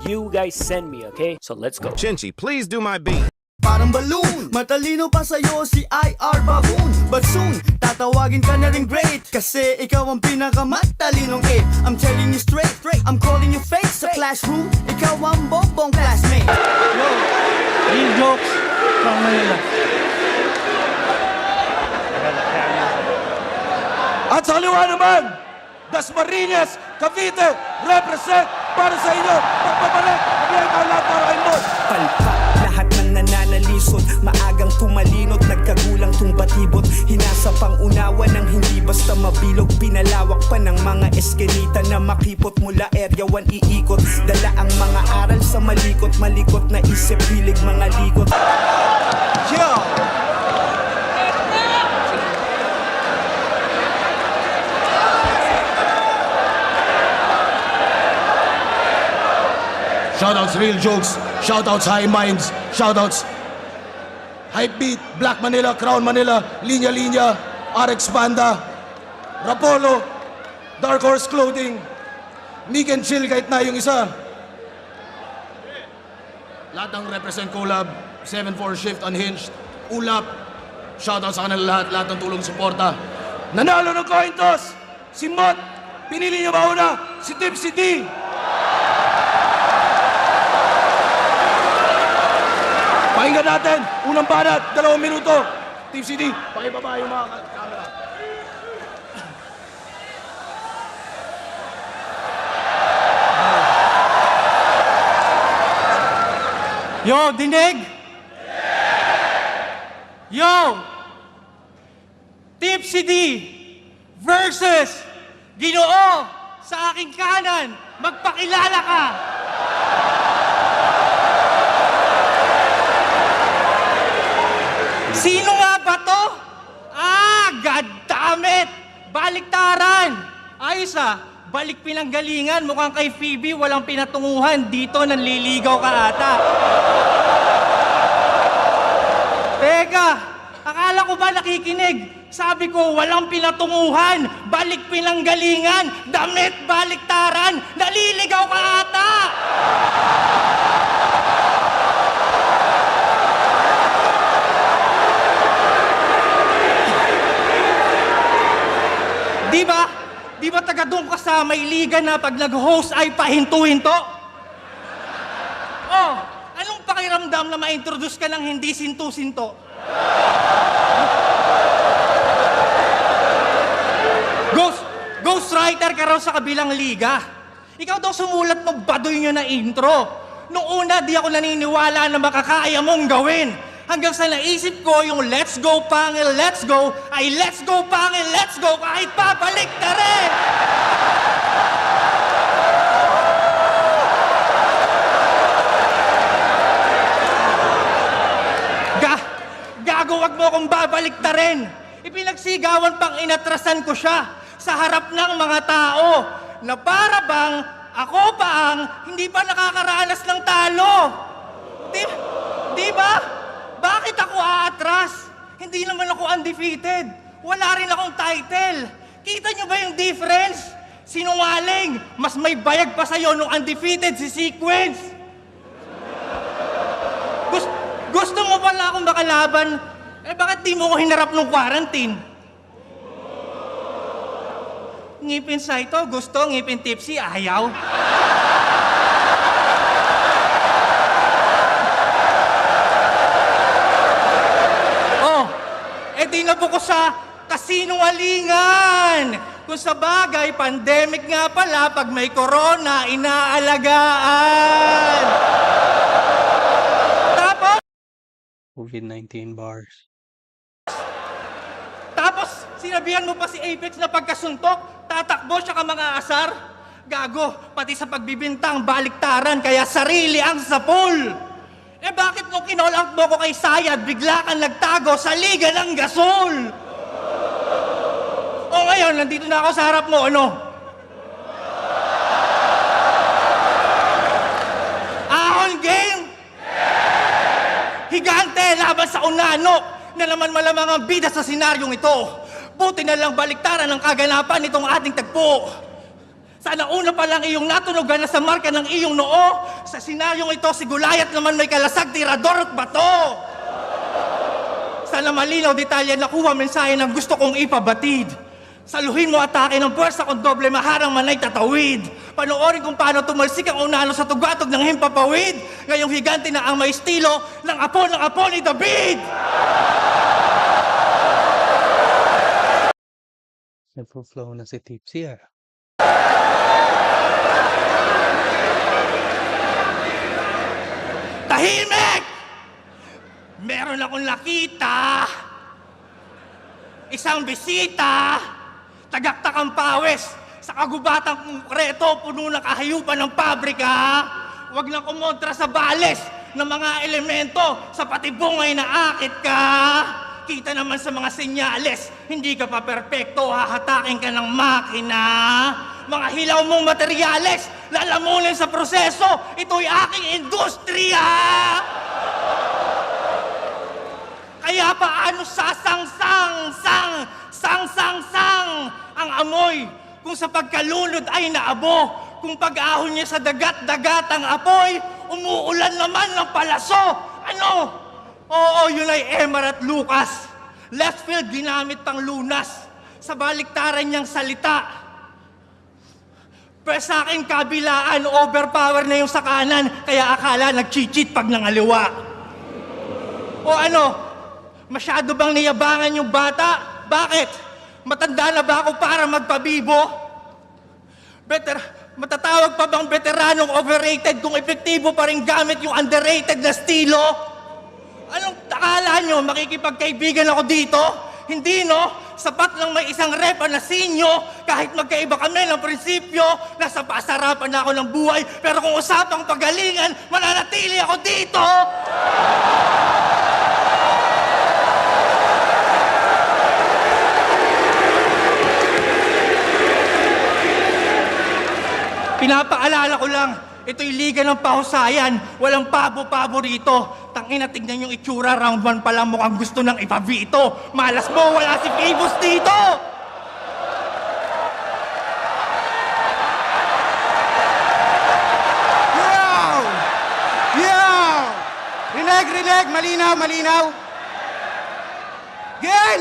you guys send me, okay? So let's go. Chinchi, please do my beat. Parang balloon, matalino pa sa'yo si IR Baboon. But soon, tatawagin ka na rin great, kasi ikaw ang pinakamatalinong ape. I'm telling you straight, I'm calling you fake. Sa classroom, ikaw ang bobong classmate. Yo, real jokes from Manila. At sa kaliwa naman, Dasmariñas, Cavite, represent para sa inyo. Pagpabalik, magiging ang lahat para kay Mod. Palpak, lahat ng nananalisod. Maagang tumalinot, nagkagulang tung batibot. Hinasa pang unawa ng hindi basta mabilog. Pinalawak pa ng mga eskenita na makipot. Mula area 1 iikot. Dala ang mga aral sa malikot. Malikot na isip, hilig mga likot. Yo! Shoutouts Real Jokes, shoutouts High Minds, shoutouts Hype Beat, Black Manila, Crown Manila, Linya Linya, RX Banda, Rapolo, Dark Horse Clothing, Nick and Chill kahit na yung isa. Lahat ng represent collab, 7-4 Shift Unhinged, Ulap, shoutouts sa kanila lahat ng tulong suporta. Nanalo ng coin toss, si Mot, pinili niya ba una? Si Tipsy D. Pakinggan natin, unang banat, 2 minuto. Team CD, pakibaba yung mga camera. Yo, dinig? Yo! Tipsy D versus Ginoo sa aking kanan. Magpakilala ka! Sino nga ba to? God damn it! Baliktaran! Ayos balik pinanggalingan. Mukhang kay Phoebe walang pinatunguhan. Dito nanliligaw ka ata. Teka, akala ko ba nakikinig? Sabi ko walang pinatunguhan. Balik pinanggalingan. Damit baliktaran. Naliligaw ka ata! Di ba taga doon ka sa Mailigan na pag nag-host ay pahinto-hinto? Oh, anong pakiramdam na ma-introduce ka ng hindi sinto-sinto? Ghostwriter ka raw sa kabilang liga. Ikaw daw sumulat ng baduy nyo na intro. Noong una, di ako naniniwala na makakaya mong gawin. Hanggang sa naisip ko yung let's go pangil, let's go, ay let's go pangil, let's go, kahit papalik na rin! Gago, wag mo akong babalik na rin! Ipinagsigawan pang inatrasan ko siya sa harap ng mga tao na para bang ako pa ang hindi pa nakakaranas ng talo. Di ba? Bakit ako aatras? Hindi naman ako undefeated. Wala rin akong title. Kita nyo ba yung difference? Sinungaling, mas may bayag pa sa'yo nung undefeated si Sequence. Gusto mo pala akong makalaban? Bakit di mo ko hinarap nung quarantine? Ngipin sa ito, gusto. Ngipin tipsy, ayaw. Di na po ko sa kasinungalingan. Kung sa bagay, pandemic nga pala, pag may corona, inaalagaan. Tapos, COVID-19 bars. Tapos, sinabihan mo pa si Apex na pagkasuntok, tatakbo siya ka mga asar. Gago, pati sa pagbibintang, baliktaran, kaya sarili ang sapul. Bakit nung kinall out mo ko kay Sayad, bigla kang nagtago sa Liga ng Gasol? O ngayon, nandito na ako sa harap mo, ano? Ahon game? Higante, laban sa unanok na naman malamang ang bida sa senaryong ito. Buti na lang baliktaran ang kaganapan nitong ating tagpo. Sana una pa lang iyong natunugan na sa marka ng iyong noo. Sa senaryong ito, si Goliath naman may kalasag, tirador at bato. Sana malinaw detalye nakuha mensahe ng gusto kong ipabatid. Saluhin mo atake ng puwersa kung doble maharang manay tatawid. Panoorin kung paano tumalsik ang unano sa tugatog ng himpapawid. Ngayong higante na ang may estilo ng apo ni David. Nagpo-flow na si Tipsy ah. Tahimik! Meron akong nakita. Isang bisita. Tagaktakang pawis sa kagubatang konkreto, puno ng kahayupan ng pabrika. Huwag na kumontra sa bales ng mga elemento sa patibungay na akit ka. Kita naman sa mga senyales, hindi ka pa perpekto, hahatakin ka ng makina. Mga hilaw mong materyales, lalamunin sa proseso, ito'y aking industriya. Kaya paano sang ang amoy kung sa pagkalunod ay naabo, kung pag-ahon niya sa dagat ang apoy, umuulan naman ng palaso. Ano? Oo, yun ay Emar at Lucas. Left field ginamit pang lunas sa baliktaran niyang salita. Pero sa akin kabilaan, overpower na yung sa kanan, kaya akala nag-cheat pag nangaliwa. O ano? Masyado bang niyabangan yung bata? Bakit? Matanda na ba ako para magpabibo? Matatawag pa bang veteranong overrated kung epektibo pa rin gamit yung underrated na estilo? Anong akala nyo? Makikipagkaibigan ako dito? Hindi, no? Sapat lang may isang rep na sinyo, kahit magkaiba kami ng prinsipyo, nasa pasarapan na ako ng buhay, pero kung usapang pagalingan, mananatili ako dito! Pinapaalala ko lang, ito'y liga ng pahusayan. Walang pabo-pabo rito. Tangina, tignan yung itsura. Round 1 pa lang mukhang gusto nang ipabito. Malas mo, wala si Phoebus dito! Yow! Yow! Rinig! Malinaw! Again!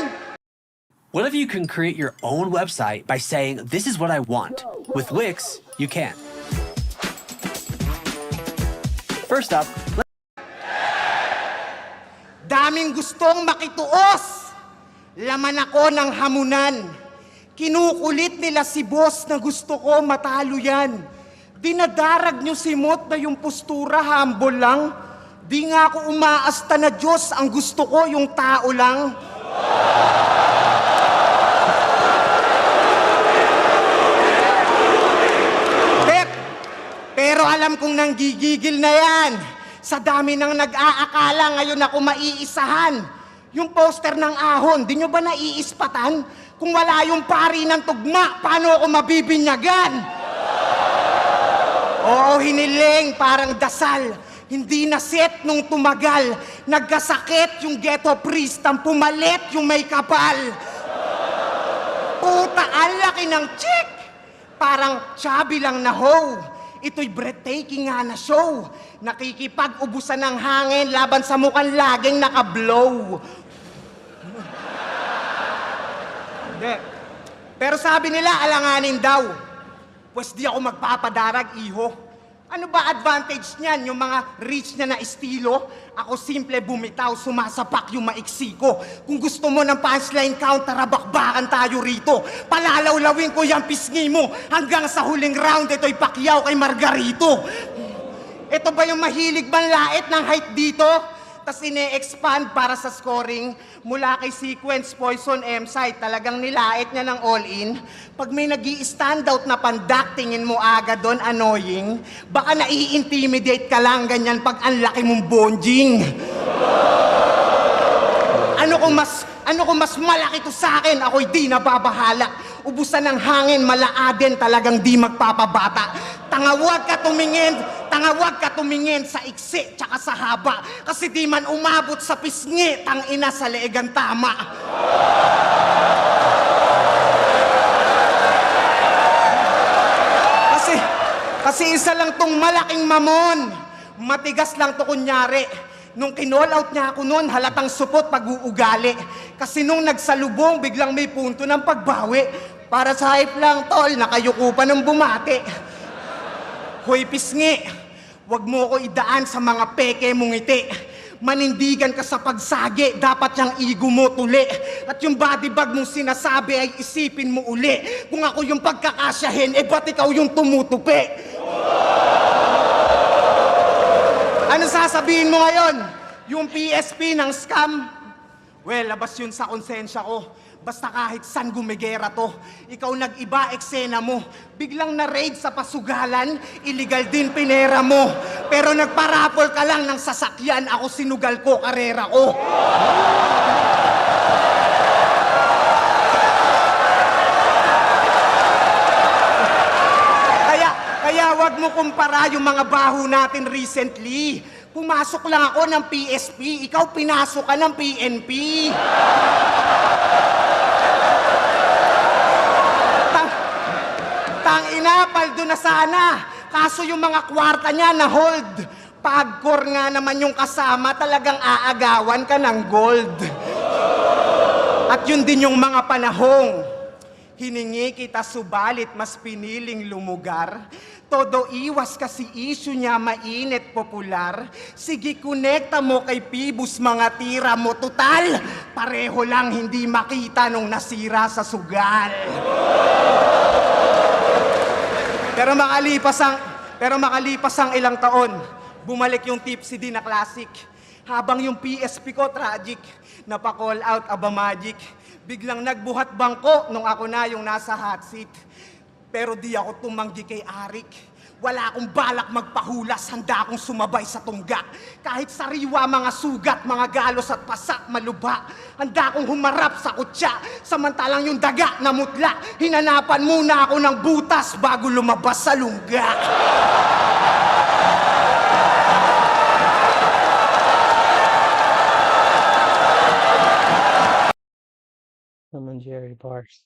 What if you can create your own website by saying, this is what I want? With Wix, you can. First up, Daming gustong makituos. Laman ako ng hamunan. Kinukulit nila si boss na gusto ko matalo yan. Dinadarag nyo si Mot na yung postura humble lang. Di nga ako umaasta na Diyos, ang gusto ko yung tao lang. Pero alam kong nanggigigil na yan. Sa dami ng nag-aakala, ngayon ako maiisahan. Yung poster ng ahon, di nyo ba naiispatan? Kung wala yung pari ng tugma, paano ako mabibinyagan? Oo, hiniling, parang dasal. Hindi na set nung tumagal. Nagkasakit yung ghetto priest, ang pumalit yung may kapal. Puta, ang laki ng chick! Parang chubby lang na hoe. Ito'y breathtaking nga na show. Nakikipag-ubusan ng hangin laban sa mukhang laging nakablow. Hindi. Pero sabi nila, alanganin daw. Pues di ako magpapadarag, iho. Ano ba advantage niyan, yung mga rich na estilo? Ako simple bumitaw, sumasapak yung maiksi ko. Kung gusto mo ng punchline count, tarabakbakan tayo rito. Palalawlawin ko yung pisngi mo. Hanggang sa huling round, ito'y Pacquiao kay Margarito. Ito ba yung mahilig manlait ng height dito? Tas ine-expand para sa scoring. Mula kay Sequence, Poison, M-Site, talagang nilait niya ng all-in. Pag may nag-i-standout na pandak, tingin mo agad doon, annoying. Baka nai-intimidate ka lang ganyan pag ang laki mong bonjing. Ano kung mas malaki to sa akin, ako'y di nababahala. Ubusan ng hangin, malaaden, talagang di magpapabata. Tangawag ka tumingin sa iksi tsaka sa haba. Kasi di man umabot sa pisngi, tangina sa leegang tama. Kasi isa lang tong malaking mamon. Matigas lang to kunyari. Nung kinall out niya ako noon, halatang supot pag-uugali. Kasi nung nagsalubong, biglang may punto ng pagbawi. Para sa hype lang, tol, nakayuko pa ng bumati. Hoy, pisngi, wag mo ko idaan sa mga peke mong ngiti. Manindigan ka sa pagsagi, dapat yung ego mo tuli. At yung body bag mong sinasabi ay isipin mo uli. Kung ako yung pagkakasyahin, ba't ikaw yung tumutupi? Ano sasabihin mo ngayon? Yung PSP ng scam? Well, labas yun sa konsensya ko. Basta kahit saan gumigera to. Ikaw nag-iba eksena mo. Biglang na-raid sa pasugalan, illegal din pinera mo. Pero nagparapol ka lang ng sasakyan, ako sinugal ko, karera ko. Kaya wag mo kumpara yung mga baho natin recently. Pumasok lang ako ng PSP, ikaw pinasok ka ng PNP. Tangina, paldo na sana. Kaso yung mga kwarta niya na hold. Pagkor nga naman yung kasama, talagang aagawan ka ng gold. At yun din yung mga panahong hiningi kita subalit mas piniling lumugar. Todo iwas kasi issue niya mainit popular. Sige, konekta mo kay Pibus mga tira mo. Total, pareho lang hindi makita nung nasira sa sugal. Pero makalipas ang ilang taon, bumalik yung Tipsy din na classic. Habang yung PSP ko tragic, napa-call out aba magic. Biglang nagbuhat bangko nung ako na yung nasa hot seat. Pero di ako tumanggi kay Arik. Wala akong balak magpahulas, handa akong sumabay sa tungga. Kahit sariwa mga sugat, mga galos at pasak, maluba. Handa akong humarap sa kutsa, samantalang yung daga na mutla. Hinanapan muna ako ng butas bago lumabas sa lungga. Naman Jerry Bars.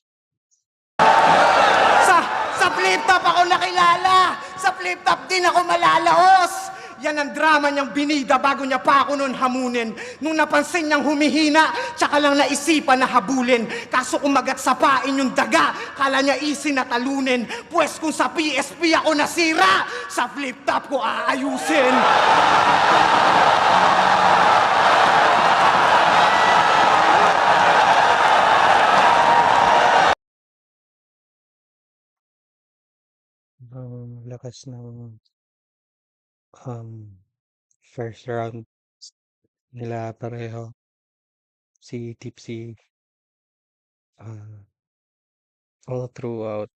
Sa flip-top ako nakilala. Sa flip-top din ako malalaos. Yan ang drama niyang binida bago niya pa ako nun hamunin. Nung napansin niyang humihina, tsaka lang naisipan na habulin. Kaso kumagat sa pain yung daga, kala niya easy na talunin. Pwes kung sa PSP ako nasira, sa flip-top ko aayusin. Ang lakas ng first round nila pareho. Si Tipsy, all throughout,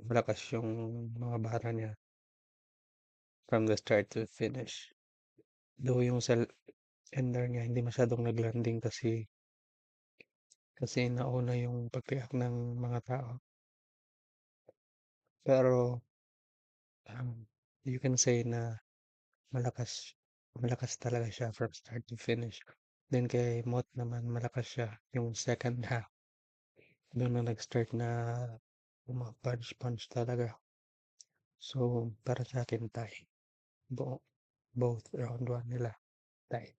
malakas yung mga bara niya from the start to finish. Though yung sa ender niya hindi masyadong naglanding kasi nauna yung pag-react ng mga tao. Pero you can say na malakas talaga siya from start to finish. Then kay Mot naman malakas siya yung second half. Doon na nag-start na punch talaga. So, para sa akin tie. Both round 1 nila. Tie.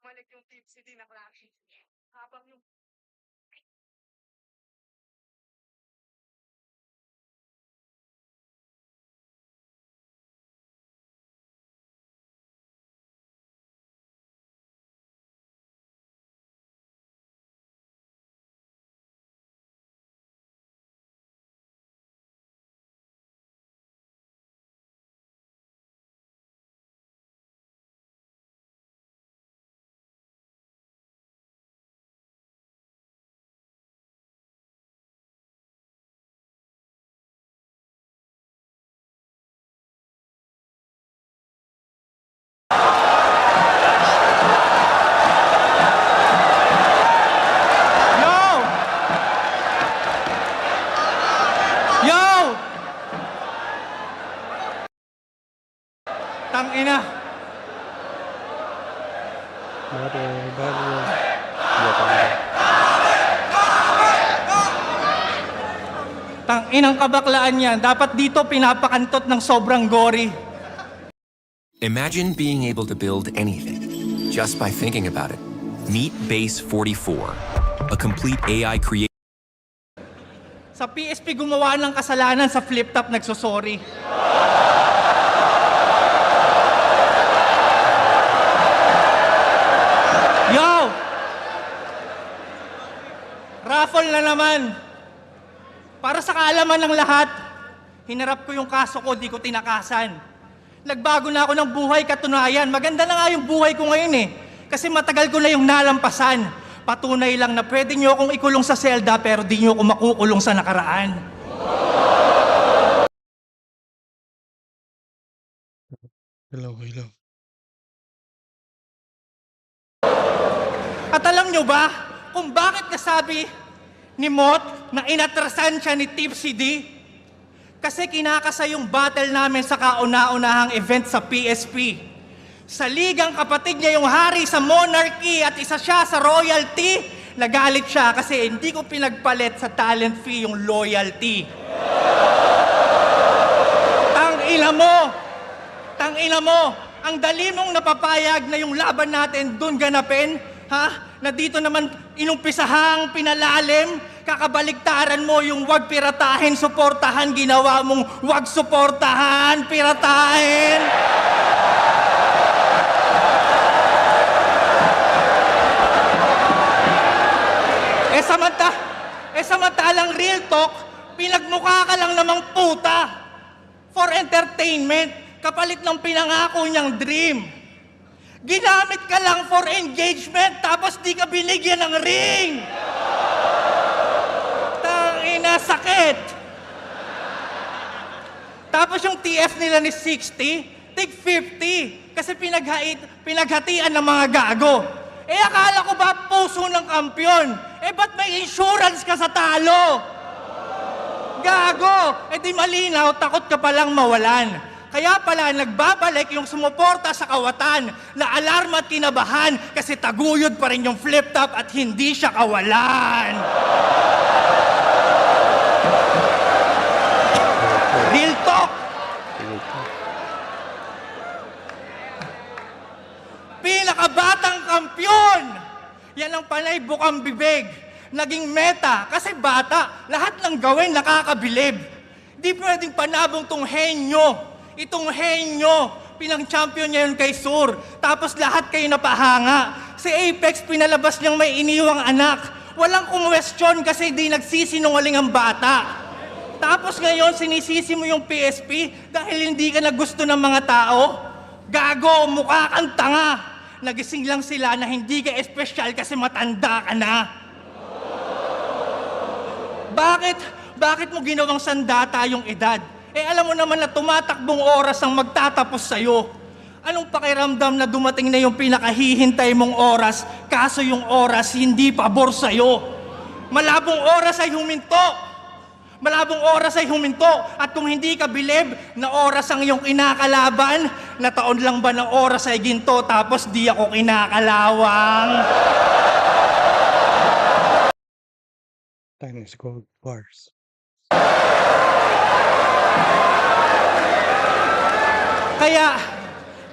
Bumalik yung Tipsy din na classic. Habang yung bago Japan. Tang inang kabaklaan yan. Dapat dito pinapakantot ng sobrang gory. Imagine being able to build anything just by thinking about it. Meet Base 44, a complete AI creation. Sa PSP gumawa ng kasalanan, sa flip top nagsosorry. Yo! Raffle na naman. Para sa kaalaman ng lahat, hinarap ko yung kaso ko, di ko tinakasan. Nagbago na ako ng buhay, katunayan. Maganda na nga yung buhay ko ngayon eh. Kasi matagal ko na yung nalampasan. Patunay lang na pwede nyo akong ikulong sa selda pero di nyo ako makukulong sa nakaraan. Hello. At alam nyo ba kung bakit nasabi ni Mot na inatrasan siya ni Tipsy D? Kasi kinakasa yung battle namin sa kauna-unahang event sa PSP. Sa ligang kapatid niya yung hari sa monarchy at isa siya sa royalty, nagalit siya kasi hindi ko pinagpalit sa talent fee yung loyalty. Tangina mo, ang dali mong napapayag na yung laban natin dun ganapin, ha? Na dito naman inumpisahang pinalalim, kakabaligtaran mo yung wag piratahin, suportahan, ginawa mong wag suportahan, piratahin. Samantalang real talk, pinagmukha ka lang namang puta for entertainment, kapalit ng pinangako niyang dream. Ginamit ka lang for engagement, tapos di ka binigyan ng ring. Tangina, sakit. Tapos yung TF nila ni 60, tig 50, kasi pinaghatian ng mga gago. Akala ko ba puso ng kampyon? Ba't may insurance ka sa talo? Gago! Di malinaw, takot ka palang mawalan. Kaya pala nagbabalik yung sumuporta sa kawatan na alarma at kinabahan kasi taguyod pa rin yung flip top at hindi siya kawalan. Real talk! Pinakabatang kampyon! Yan ang panay bukang bibig. Naging meta kasi bata, lahat ng gawin nakakabilib. Di pwedeng panabong tong henyo. Itong henyo, pinang-champion niya yun kay Sur. Tapos lahat kayo napahanga. Si Apex pinalabas niyang may iniwang anak. Walang kumwestiyon kasi di nagsisinungaling ang bata. Tapos ngayon sinisisi mo yung PSP dahil hindi ka na gusto ng mga tao. Gago, mukha kang tanga. Nagising lang sila na hindi ka espesyal kasi matanda ka na. Bakit mo ginawang sandata yung edad? Alam mo naman na tumatakbong oras ang magtatapos sa'yo. Anong pakiramdam na dumating na yung pinakahihintay mong oras, kaso yung oras hindi pabor sa'yo? Malabong oras ay huminto. Malabong oras ay huminto. At kung hindi ka bilib na oras ang iyong kinakalaban, na taon lang ba ng oras ay ginto tapos di ako kinakalawang? Time is gold bars.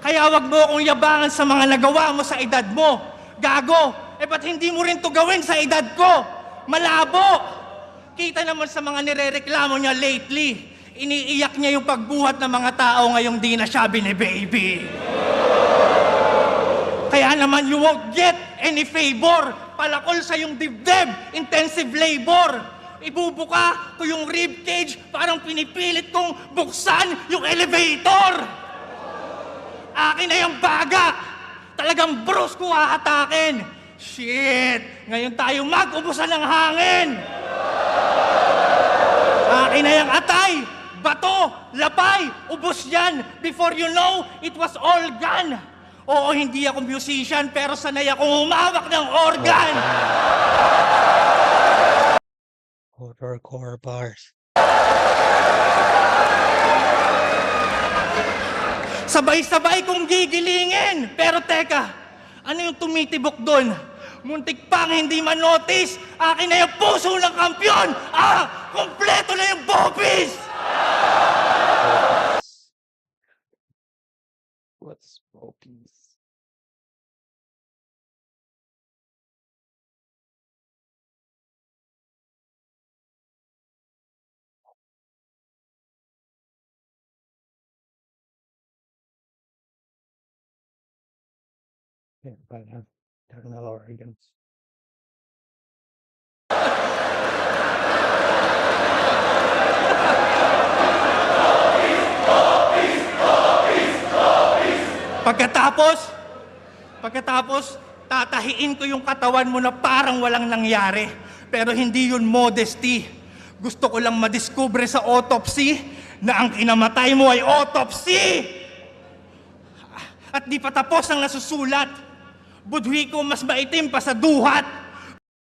Kaya wag mo akong yabangan sa mga nagawa mo sa edad mo. Gago, ba't hindi mo rin to gawin sa edad ko? Malabo! Kita naman sa mga nirereklamo niya lately. Iniiyak niya yung pagbuhat ng mga tao ngayong di na siya bine-baby. Kaya naman you won't get any favor. Palakol sa yung dibdib, intensive labor. Ibubuka ko yung ribcage, parang pinipilit kong buksan yung elevator. Akin na yung baga. Talagang Bruce ko hahatakin. Shit! Ngayon tayo mag-ubusan ng hangin. Akin na yung atay, bato, lapay, ubos yan. Before you know, it was all gone. Oo, hindi ako musician, pero sanay akong humawak ng organ. Core bars. Sabay-sabay kong gigilingin. Pero teka, Ano yung tumitibok doon? Muntik pang hindi man-notice! Akin na yung puso ng kampyon! Kompleto na yung bopis! What's Poppies? Yeah, pala. Terminal organs. Pagkatapos, tatahiin ko yung katawan mo na parang walang nangyari. Pero hindi yun modesty. Gusto ko lang madiskubre sa autopsy na ang kinamatay mo ay autopsy! At di pa tapos ang nasusulat. Budhi ko mas maitim pa sa duhat.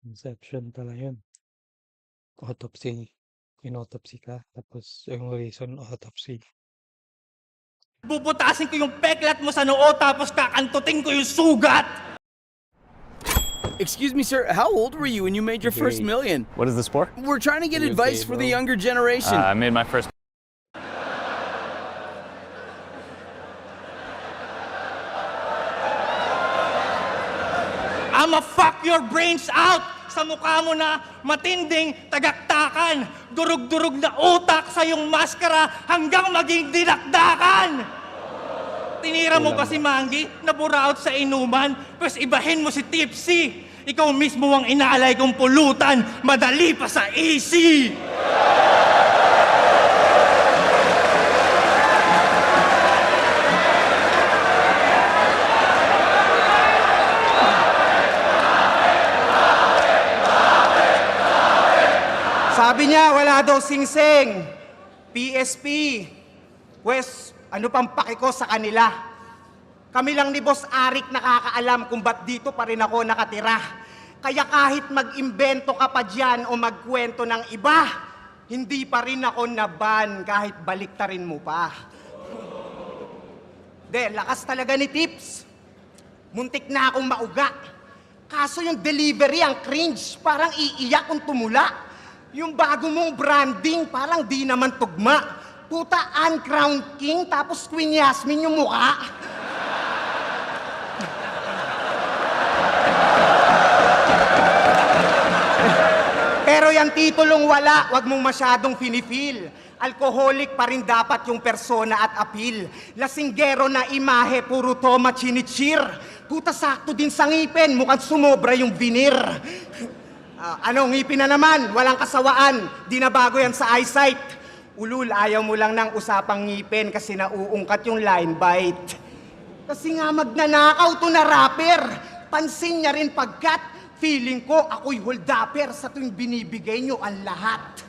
Inception pala yun. Autopsy. Inautopsy ka. Tapos yung reason, autopsy. Bubutasin ko yung peklat mo sa noo tapos kakantutin ko yung sugat. Excuse me, sir. How old were you when you made your first Great. million? What is this for? We're trying to get You advice okay, for the bro? younger generation. I made my first. I'ma fuck your brains out sa mukha mo na matinding tagaktakan. Durug-durug na utak sa iyong maskara hanggang maging dinakdakan. Tinira mo pa si Mangi na buraot sa inuman, pwes ibahin mo si Tipsy. Ikaw mismo ang inaalay kong pulutan, madali pa sa easy. Sabi niya, wala daw sing-sing. PSP. Pwes, ano pang paki ko sa kanila? Kami lang ni Boss Arik nakakaalam kung ba't dito pa rin ako nakatira. Kaya kahit mag-imbento ka pa dyan o magkwento ng iba, hindi pa rin ako naban kahit baliktarin mo pa. Lakas talaga ni Tips. Muntik na akong mauga. Kaso yung delivery ang cringe, parang iiyak kung tumula. Yung bago mong branding, parang di naman tugma. Puta, uncrowned king, tapos Queen Yasmin yung mukha. Pero yung titulong wala, wag mong masyadong finifeel. Alcoholic pa rin dapat yung persona at appeal. Lasinggero na imahe, puro toma chinichir. Puta, sakto din sa ngipin, mukhang sumobra yung vinir. Ano, ngipin na naman, walang kasawaan, di na bago yan sa eyesight. Ulul, ayaw mo lang ng usapang ngipin kasi nauungkat yung line bite. Kasi nga magnanakaw to na rapper, pansin niya rin pagkat feeling ko ako'y holdapper sa tuwing binibigay nyo ang lahat.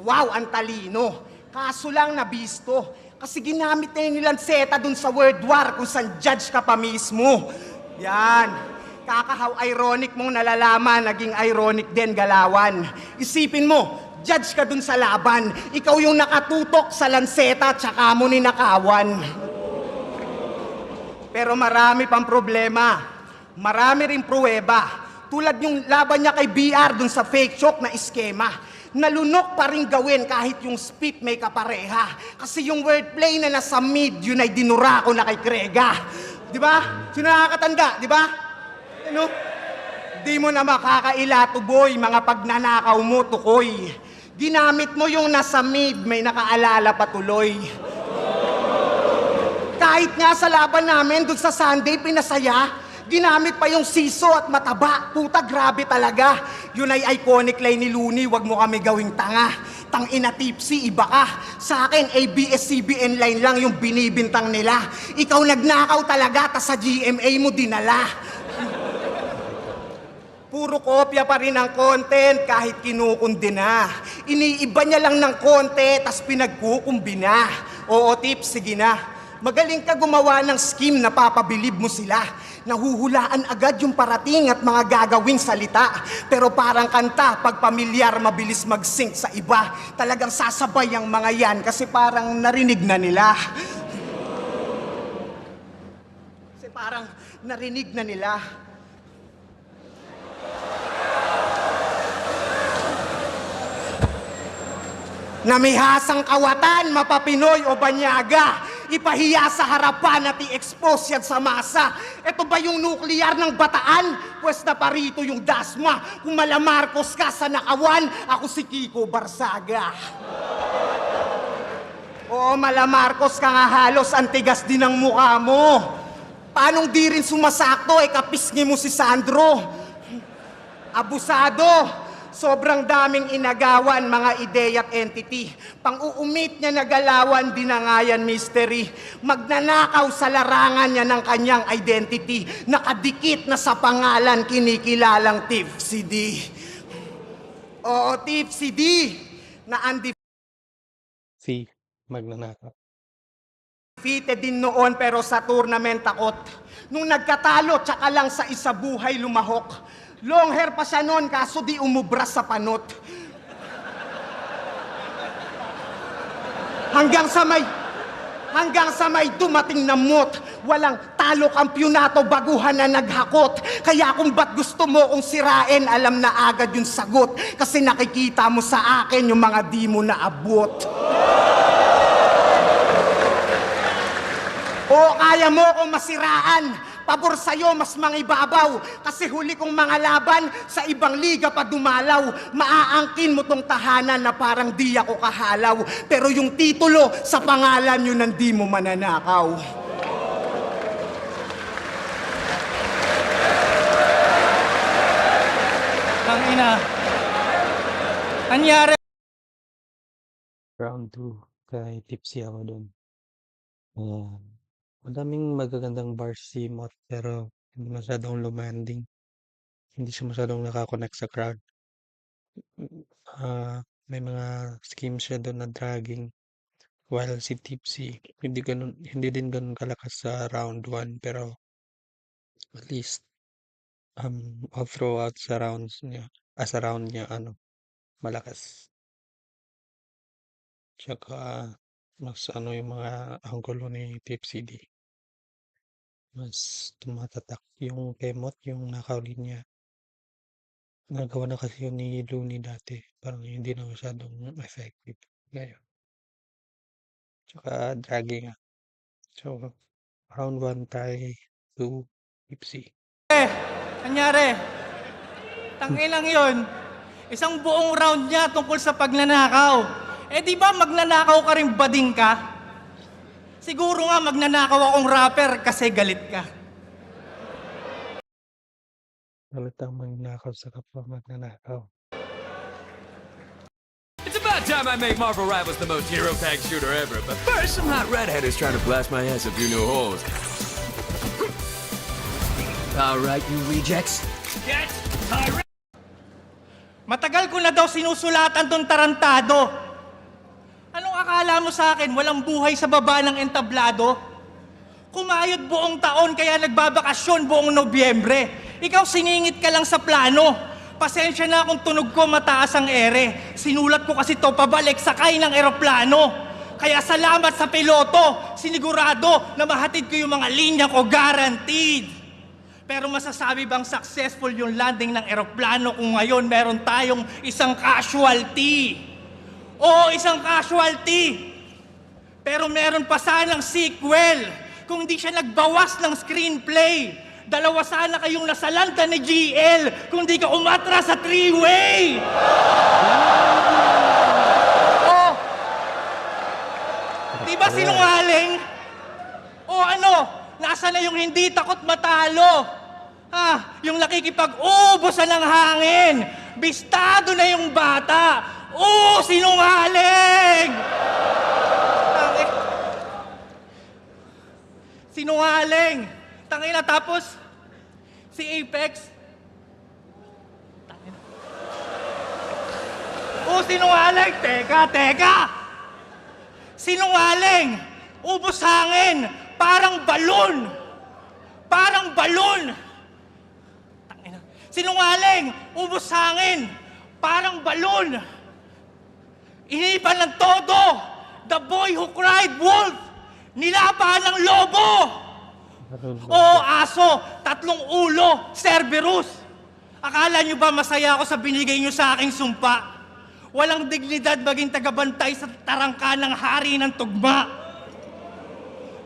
Wow, ang talino. Kaso lang nabisto, kasi ginamit na yung lanseta dun sa World War kung saan judge ka pa mismo. Yan. Kakahaw ironic mong nalalaman, naging ironic din galawan. Isipin mo, judge ka dun sa laban. Ikaw yung nakatutok sa lanseta, tsaka mo ninakawan. Pero marami pang problema. Marami rin pruweba. Tulad yung laban niya kay BR dun sa fake choke na iskema. Nalunok pa rin gawin kahit yung spit may kapareha. Kasi yung wordplay na nasa mid, yun ay dinura ko na kay Krega. Di ba? Sino nakakatanda, di ba? Ano? Di mo na makakaila, tuboy, mga pagnanakaw mo, tukoy. Ginamit mo yung nasa mid, may nakaalala patuloy. Kahit nga sa laban namin, dun sa Sunday, pinasaya, ginamit pa yung siso at mataba. Puta, grabe talaga. Yun ay iconic line ni Looney, wag mo kami gawing tanga. Tangina Tipsy, iba ka. Sa akin, ABS-CBN line lang yung binibintang nila. Ikaw nagnakaw talaga, tas sa GMA mo dinala. Puro kopya pa rin ang content kahit kinukundi na. Iniiba niya lang ng konti, tas pinagkukumbina. Oo, Tips, sige na. Magaling ka gumawa ng scheme na papabilib mo sila. Nahuhulaan agad yung parating at mga gagawing salita. Pero parang kanta, pag pamilyar, mabilis mag-sync sa iba. Talagang sasabay ang mga yan kasi parang narinig na nila. Kasi parang narinig na nila. Namihasang kawatan, mapapinoy o banyaga, ipahiya sa harapan at i-expose yan sa masa. Ito ba yung nuklear ng Bataan? Pwes na parito yung dasma. Kung malamarkos ka sa nakawan, ako si Kiko Barsaga. Oo, malamarkos ka nga halos, antigas din ang mukha mo. Paanong di rin sumasakto, kapisngi mo si Sandro? Abusado. Sobrang daming inagawan, mga ideya at entity. Pang-uumit niya na galawan, dinangayan mystery. Magnanakaw sa larangan niya ng kanyang identity. Nakadikit na sa pangalan, kinikilalang Tiff si D. Oo, Tiff si D. Na Si magnanakaw. undefeated din noon pero sa tournament takot. Nung nagkatalo, tsaka lang sa isa buhay lumahok. Long hair pa siya noon, kaso di umubra sa panot. Hanggang sa may dumating na mot. Walang talo kampyonato, baguhan na naghakot. Kaya kung ba't gusto mo kong sirain, alam na agad yung sagot. Kasi nakikita mo sa akin yung mga di mo naabot. O kaya mo kong masiraan. Pabor sa'yo, mas mangibabaw. Kasi huli kong mga laban, sa ibang liga pa dumalaw. Maaangkin mo tong tahanan na parang di ako kahalaw. Pero yung titulo, sa pangalan yun ang di mo mananakaw. Tangina. Anyari? Round 2 kay Tipsy ako dun. Madaming magagandang bars si Mot pero hindi masyadong lumanding. Hindi siya masyadong nakakonect sa crowd. May mga schemes siya doon na dragging while si Tipsy hindi din ganun kalakas sa round 1 pero at least all throughout sa rounds niya sa round niya malakas. Tsaka mas yung mga anggulo ni Tipsy D. Mas tumatatak yung kay Mot, yung knockout niya. Nagawa na kasi yun ni Looney dati. Parang hindi na masyadong effective. Ngayon. Tsaka dragging nga. So, round 1 tie to Tipsy. Anyari? Tangilang yun. Isang buong round niya tungkol sa pagnanakaw. Di ba magnanakaw ka rin bading ka? Siguro nga magnanakaw akong rapper kasi galit ka. Galit ang magnanakaw sa kapwa magnanakaw. It's about time I make Marvel Rivals the most hero tag shooter ever, but first some hot redhead is trying to blast my ass a few new holes. Alright, you rejects. Get Tyrant! Matagal ko na daw sinusulatan tong tarantado. Anong akala mo sa akin? Walang buhay sa baba ng entablado? Kumayod buong taon kaya nagbabakasyon buong Nobyembre. Ikaw siningit ka lang sa plano. Pasensya na kung tunog ko mataas ang ere. Sinulat ko kasi to pabalik sakay ng eroplano. Kaya salamat sa piloto. Sinigurado na mahatid ko yung mga linya ko, guaranteed. Pero masasabi bang successful yung landing ng eroplano kung ngayon meron tayong isang casualty? Oo, isang casualty. Pero meron pa sanang sequel. Kung di siya nagbawas ng screenplay. Dalawa sana kayong nasalanta ni GL kung di ka umatra sa three-way. Oh, di ba sinungaling? O ano, nasa na yung hindi takot matalo? Yung nakikipag-ubusan ng hangin. Bistado na yung bata. Sinungaling! Sinungaling! Tangina, tapos si Apex. Tangina. Sinungaling! Teka! Sinungaling! Ubos hangin! Parang balon! Tangina. Sinungaling! Ubos hangin! Parang balon! Inipan ng todo! The boy who cried wolf! Nilapahan ng lobo! Oo, aso! 3 ulo! Cerberus! Akala nyo ba masaya ako sa binigay nyo sa aking sumpa? Walang dignidad maging tagabantay sa tarangka ng hari ng tugma.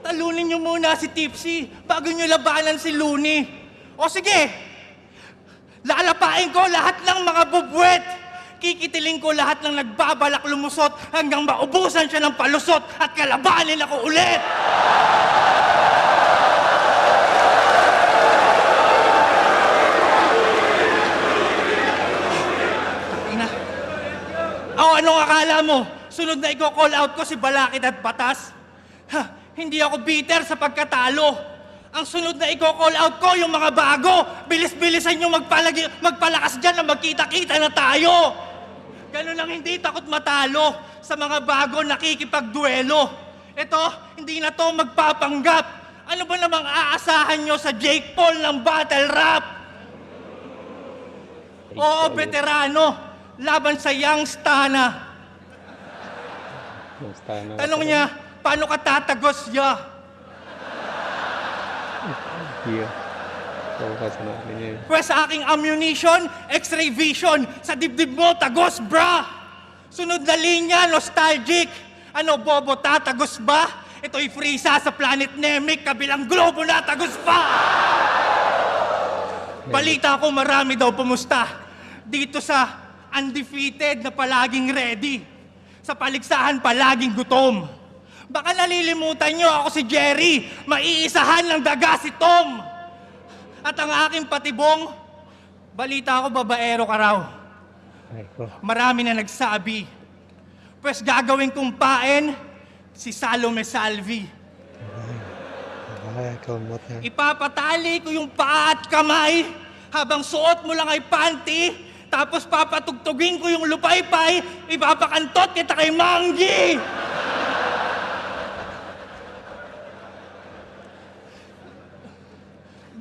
Talunin nyo muna si Tipsy bago nyo labanan si Looney. O sige, lalapain ko lahat ng mga bubwet. Kikitiling ko lahat ng nagbabalak lumusot hanggang maubusan siya ng palusot at kalabanin ako ulit. Ina. Anong akala mo? Sunod na i-call out ko si Balakid at Batas? Hindi ako bitter sa pagkatalo. Ang sunod na i-call out ko yung mga bago. Bilis-bilisan yung magpalakas dyan na magkita-kita na tayo. Ganun lang hindi takot matalo sa mga bago nakikipagduelo. Ito, hindi na to magpapanggap. Ano ba namang aasahan nyo sa Jake Paul ng battle rap? Oo, veterano. Laban sa Young Stana. Tanong niya, paano ka tatagos ya? Pwes sa aking ammunition, x-ray vision, sa dibdib mo, tagos, bra! Sunod na linya, nostalgic. Ano, bobo, tatagos ba? Ito'y Frieza sa planet Namek, kabilang globo na tagos pa! Balita ko marami daw pumusta. Dito sa undefeated na palaging ready. Sa paligsahan palaging gutom. Baka nalilimutan nyo ako si Jerry, maiisahan ng daga si Tom. At ang aking patibong, balita ko babaero ka raw. Marami na nagsabi. Pues gagawin kong paen, si Salome Salvi. Ipapatali ko yung paa at kamay habang suot mo lang ay panty, tapos papatugtugin ko yung lupaypay, ipapakantot kita kay Manggi!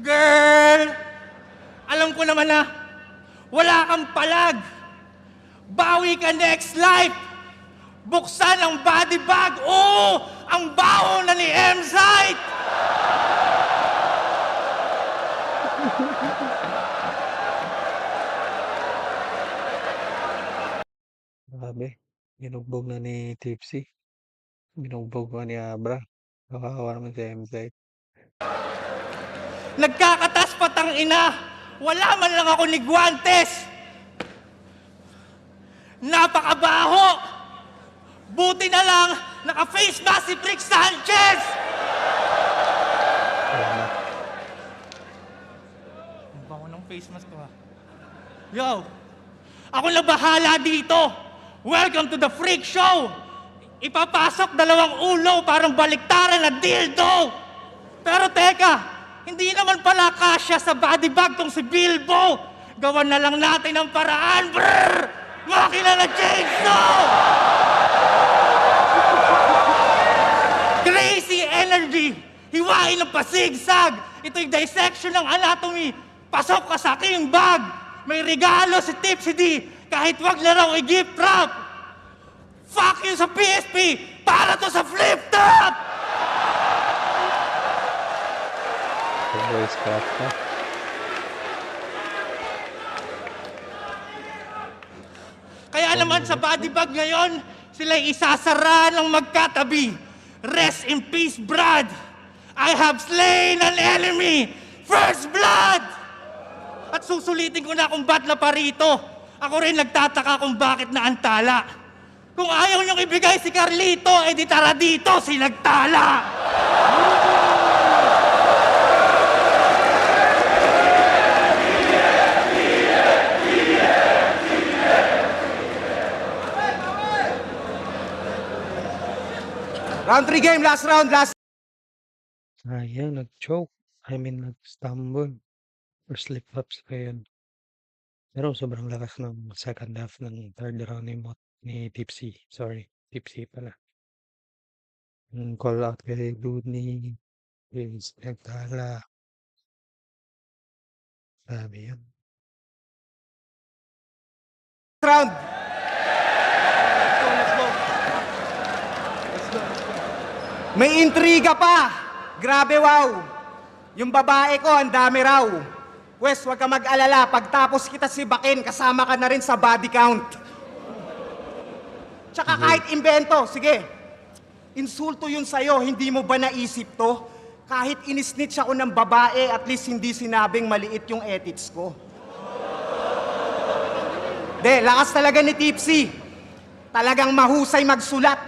Girl, alam ko naman na wala kang palag. Bawi ka next life. Buksan ang body bag. Oo, ang baho na ni M-Site. Grabe, ginugbog na ni Tipsy. Ginugbog na ni Abra. Nakakawa naman si M-Site. Nagkakatas patang ina. Wala man lang ako ni Guantes. Napakabaho. Buti na lang, naka-face mask si Rick Sanchez. Ang bango ng face mask ko ha. Yo, ako na bahala dito. Welcome to the freak show. Ipapasok 2 ulo parang baliktaran na dildo. Pero teka, hindi naman pala kasya sa body bag tong si Bilbo. Gawan na lang natin ang paraan. Brrr! Makina na chainsaw! Crazy energy! Hiwain ng pasigsag! Ito'y dissection ng anatomy. Pasok ka sa aking bag. May regalo si Tipsy D. Kahit wag na raw i-gift wrap. Fuck you sa PSP! Para to sa flip top! Voice crack pa. Kaya naman sa body bag ngayon, sila'y isasara ng magkatabi. Rest in peace, Brad. I have slain an enemy. First blood! At susulitin ko na kung ba't na parito. Ako rin nagtataka kung bakit naantala. Kung ayaw niyong ibigay si Carlito, edi tara dito, si Nagtala! Round 3 game, last round, last. Sayang, nag-choke. I mean, nag-stumble. Or slip-ups pa yun. Pero sobrang lakas ng second half ng third round ni Tipsy. Sorry, Tipsy pala. Yung call out kay Looney is Nagtala. Sabi yun. Round. May intriga pa. Grabe, wow. Yung babae ko, ang dami raw. Pwes, huwag ka mag-alala. Pagtapos kita sibakin, kasama ka na rin sa body count. Tsaka kahit imbento, sige. Insulto yun sa'yo, hindi mo ba naisip to? Kahit inisnitch ako ng babae, at least hindi sinabing maliit yung edits ko. Lakas talaga ni Tipsy. Talagang mahusay magsulat.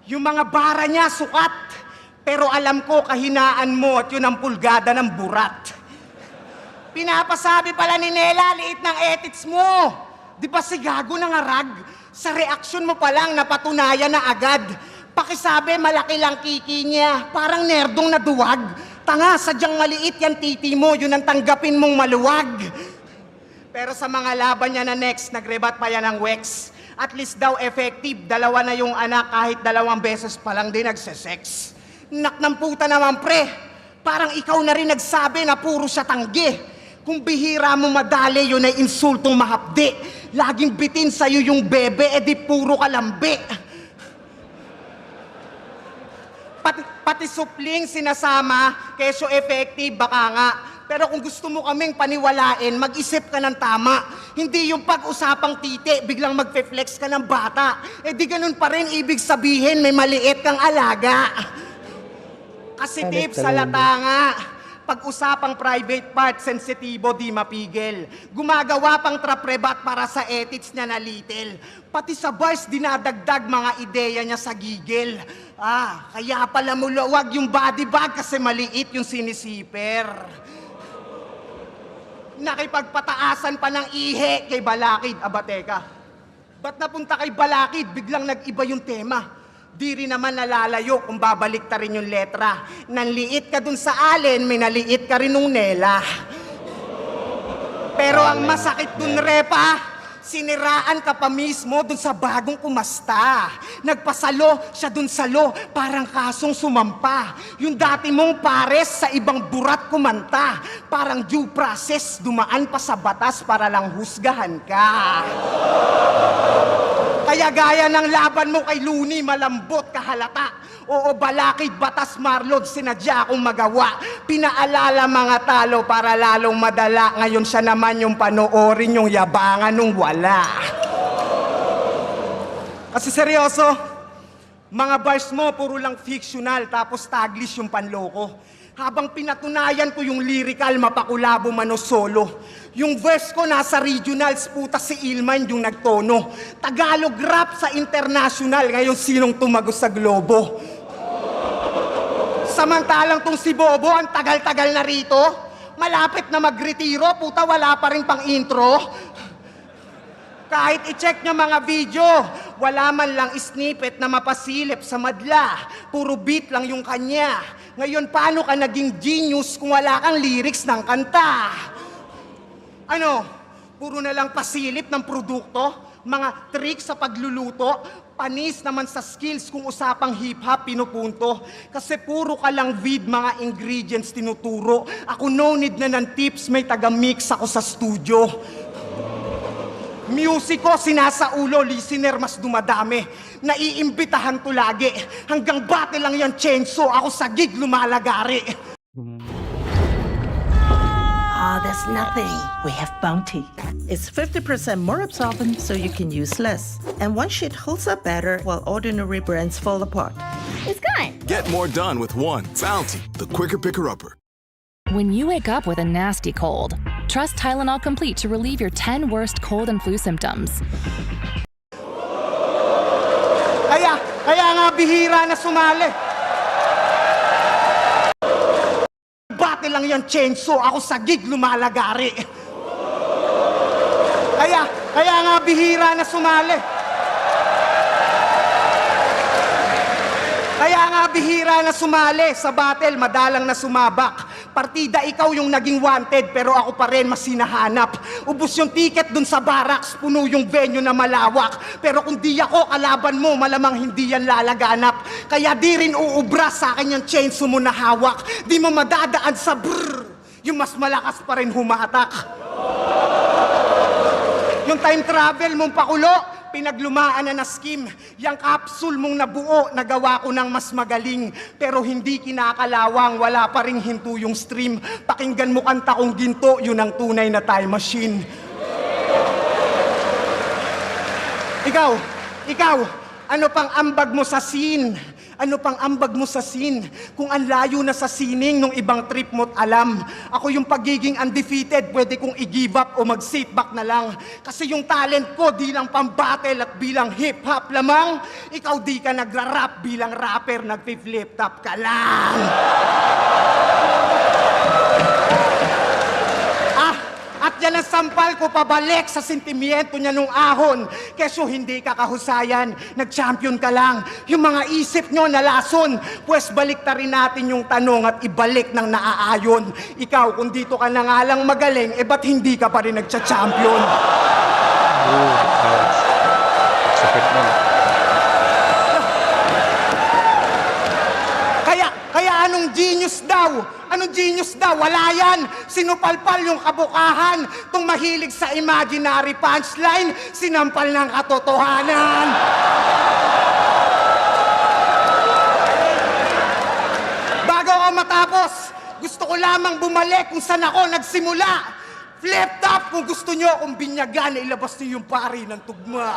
Yung mga bara niya, sukat. Pero alam ko, kahinaan mo at yun ang pulgada ng burat. Pinapasabi pala ni Nela, liit ng edits mo. Di ba si Gago nangarag? Sa reaksyon mo pa lang, napatunayan na agad. Pakisabi, malaki lang kiki niya. Parang nerdong naduwag. Tanga, sadyang maliit yan titi mo, yun ang tanggapin mong maluwag. Pero sa mga laban niya na next, nagrebat pa yan ng Wex. At least daw effective, dalawa na yung anak kahit 2 beses pa lang din nagsesex. Nak ng puta naman pre, parang ikaw na rin nagsabi na puro siya tanggi. Kung bihira mo madali, yun ay insultong mahapdi. Laging bitin sa'yo yung bebe, edi puro kalambi. Pati supling sinasama, keso effective, baka nga. Pero kung gusto mo kaming paniwalain, mag-isip ka ng tama. Hindi yung pag-usapang titi, biglang magpe-flex ka ng bata. Eh di ganun pa rin ibig sabihin, may maliit kang alaga. Kasi tips, salata nga. Pag-usapang private part, sensitibo, di mapigil. Gumagawa pang traprebat para sa edits niya na little. Pati sa bars, dinadagdag mga ideya niya sa gigil. Kaya pala mulawag yung body bag kasi maliit yung sinisiper. Nakipagpataasan pa ng ihe kay Balakid. Teka, ba't napunta kay Balakid? Biglang nag-iba yung tema. Di rin naman nalalayo kung babalik ta rin yung letra. Nanliit ka dun sa Allen, may naliit ka rin nung Nela. Pero ang masakit dun, Repa, siniraan ka pa mismo dun sa bagong kumasta. Nagpasalo siya dun sa lo, parang kasong sumampa. Yung dati mong pares sa ibang burat kumanta. Parang due process, dumaan pa sa batas para lang husgahan ka. Kaya gaya ng laban mo kay Looney, malambot kahalata. Oo, Balakid, batas Marlon, sinadya akong magawa. Pinaalala mga talo para lalong madala. Ngayon siya naman yung panoorin yung yabangan nung wala. Kasi seryoso, mga bars mo puro lang fictional tapos taglish yung panloko. Habang pinatunayan ko yung lyrical, mapakulabo mano solo. Yung verse ko nasa regionals, puta si Ilman yung nagtono. Tagalog rap sa international, ngayon sinong tumagos sa globo? Samantalang tong si Bobo, ang tagal-tagal na rito. Malapit na magretiro, puta wala pa rin pang intro. Kahit i-check niya mga video, wala man lang snippet na mapasilip sa madla. Puro beat lang yung kanya. Ngayon, paano ka naging genius kung wala kang lyrics ng kanta? Ano? Puro na lang pasilip ng produkto? Mga tricks sa pagluluto? Panis naman sa skills kung usapang hip-hop pinupunto? Kasi puro ka lang vid mga ingredients tinuturo. Ako no need na ng tips, may taga-mix ako sa studio. Music ko, sinasaulo, listener mas dumadami. Naiimbitahan to lagi. Hanggang bate lang yan, Chenso. Ako sa gig lumalagari. That's nothing. We have Bounty. It's 50% more absorbent, so you can use less. And one sheet holds up better while ordinary brands fall apart. It's gone. Get more done with one. Bounty, the quicker picker-upper. When you wake up with a nasty cold, trust Tylenol Complete to relieve your 10 worst cold and flu symptoms. Kaya nga bihira na sumali. Bate lang yan, Chenso. Ako sa gig lumalagari. Kaya nga bihira na sumali. Kaya nga bihira na sumali sa battle, madalang na sumabak. Partida ikaw yung naging wanted, pero ako pa rin mas hinahanap. Ubus yung ticket dun sa barracks, puno yung venue na malawak. Pero kung di ako kalaban mo, malamang hindi yan lalaganap. Kaya di rin uubra sa akin yung chainsaw mo na hawak. Di mo madadaan sa brrr, yung mas malakas pa rin humatak. Yung time travel mong pakulo, pinaglumaan na skim. Yang capsule mong nabuo, nagawa ko ng mas magaling. Pero hindi kinakalawang, wala pa ring hinto yung stream. Pakinggan mo kanta kong ginto, yun ang tunay na time machine. Ikaw, ano pang ambag mo sa scene? Ano pang ambag mo sa scene? Kung ang layo na sa sining nung ibang trip mo't alam. Ako yung pagiging undefeated, pwede kong i-give up o mag-sit back na lang. Kasi yung talent ko di lang pang-battle at bilang hip-hop lamang. Ikaw di ka nagra-rap bilang rapper, nag-flip top ka lang. At yan ang sampal ko pabalik sa sentimiento niya nung ahon. Keso hindi ka kahusayan, nag-champion ka lang. Yung mga isip nyo nalason, pues balik ta rin natin yung tanong at ibalik ng naaayon. Ikaw, kung dito ka na nga lang magaling, ba't hindi ka pa rin nagcha-champion? Kaya anong genius daw? Anong genius daw? Wala yan. Sinupalpal yung kabukahan. Tung mahilig sa imaginary punchline, sinampal ng katotohanan. Bago ako matapos, gusto ko lamang bumalik kung saan ako nagsimula. Flip top kung gusto nyo kung binyagan na ilabas niyo yung pari ng tugma.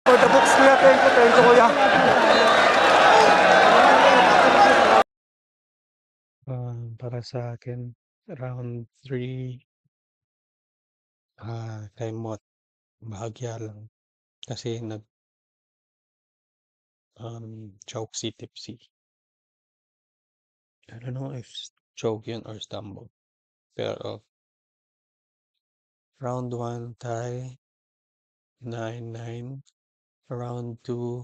For the books, kuya. Thank you, kuya. Para sa akin, round 3, kay Mot, bahagya lang. Kasi choke si Tipsy. I don't know if choke yun or stumble. Pero, round 1 tie, 9-9. Round 2,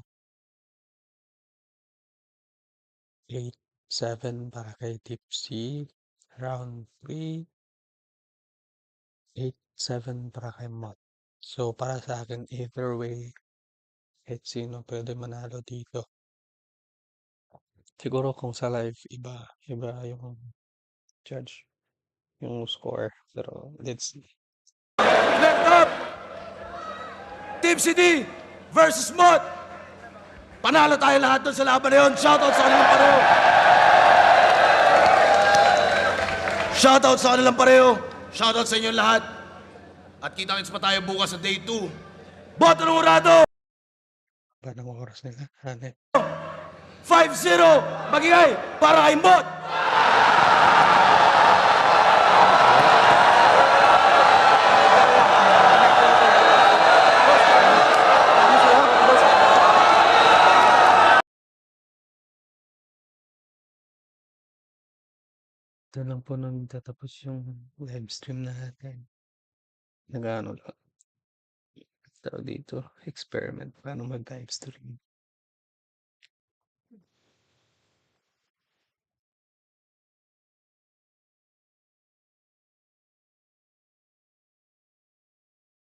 8-7 para kay Tipsy. Round 3, 8-7 para kay Mot. So, para sa akin, either way, kahit sino pwede manalo dito. Siguro kung sa live, iba yung judge, yung score. Pero, let's see. Left up! Team CD versus Mot! Panalo tayo lahat dun sa laban na yun. Shoutout sa kanilang pareho. Shoutout sa kanilang pareho. Shoutout sa inyong lahat. At kita-kits pa tayo bukas sa day 2. Boto ng Urado! Paano ang oras nila? 5-0! Magingay para kay Mot! Ito lang po nang tatapos yung live stream natin. Nag-ano lang. Tawag dito, experiment. Paano mag-live stream.